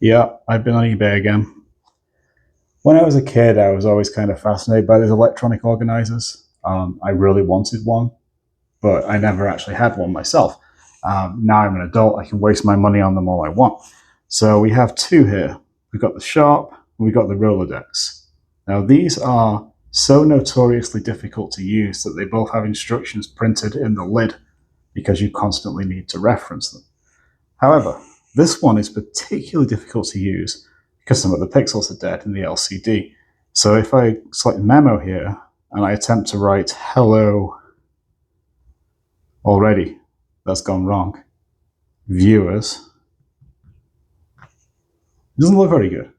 Yeah, I've been on eBay again. When I was a kid, I was always kind of fascinated by these electronic organizers. I really wanted one, but I never actually had one myself. Now I'm an adult, I can waste my money on them all I want. So we have two here. We've got the Sharp, and we've got the Rolodex. Now these are so notoriously difficult to use that they both have instructions printed in the lid because you constantly need to reference them. However, this one is particularly difficult to use because some of the pixels are dead in the LCD. So if I select memo here and I attempt to write hello already, that's gone wrong. Viewers. It doesn't look very good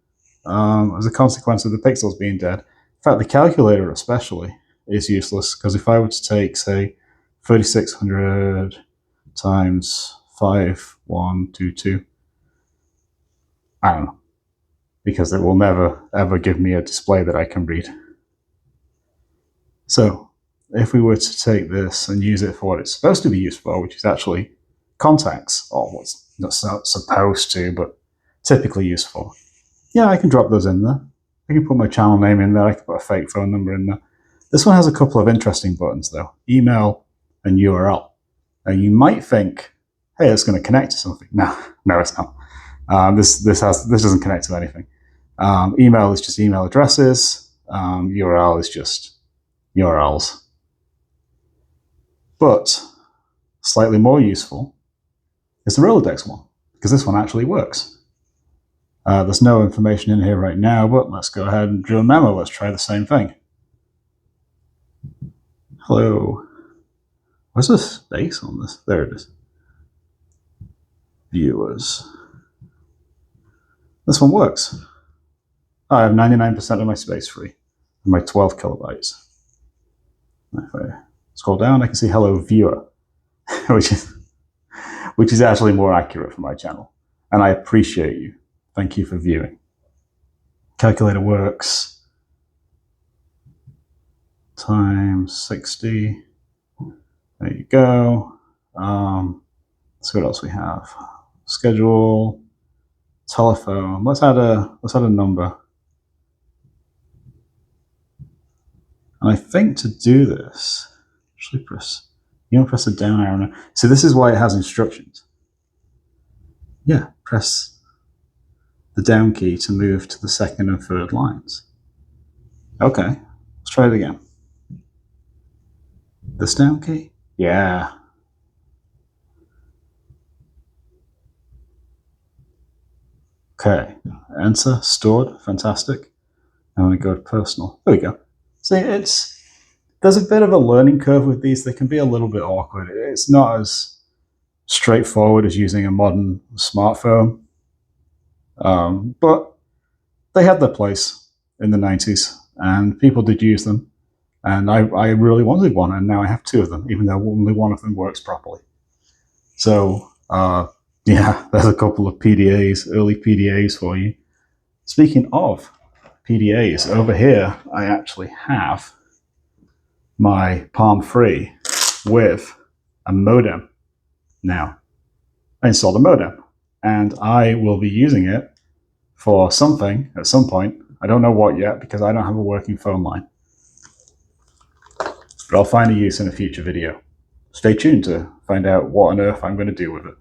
as a consequence of the pixels being dead. In fact, the calculator especially is useless because if I were to take, say, 3600 times 5122, I don't know, because it will never ever give me a display that I can read. So if we were to take this and use it for what it's supposed to be used for, which is actually contacts, or what's not supposed to, but typically used for, yeah, I can drop those in there. I can put my channel name in there. I can put a fake phone number in there. This one has a couple of interesting buttons though, email and URL. Now you might think, hey, it's going to connect to something. No, it's not. This doesn't connect to anything. Email is just email addresses. URL is just URLs. But slightly more useful is the Rolodex one, because this one actually works. There's no information in here right now, but let's go ahead and do a memo. Let's try the same thing. Hello. Where's the space on this? There it is. Viewers. This one works. I have 99% of my space free, and my 12 kilobytes. If I scroll down, I can see hello viewer, which is actually more accurate for my channel. And I appreciate you. Thank you for viewing. Calculator works. Times 60. There you go. Let's see what else we have. Schedule, telephone. Let's add a number. And I think to do this, actually press the down arrow. So this is why it has instructions. Yeah, press the down key to move to the second and third lines. Okay, let's try it again. This down key? Yeah. Okay, enter, stored, fantastic. I'm going to go to personal. There we go. See, there's a bit of a learning curve with these. They can be a little bit awkward. It's not as straightforward as using a modern smartphone. But they had their place in the 90s, and people did use them. And I really wanted one, and now I have two of them, even though only one of them works properly. So, yeah, there's a couple of PDAs, early PDAs for you. Speaking of PDAs, over here, I actually have my Palm 3 with a modem. Now, I installed a modem, and I will be using it for something at some point. I don't know what yet because I don't have a working phone line. But I'll find a use in a future video. Stay tuned to find out what on earth I'm going to do with it.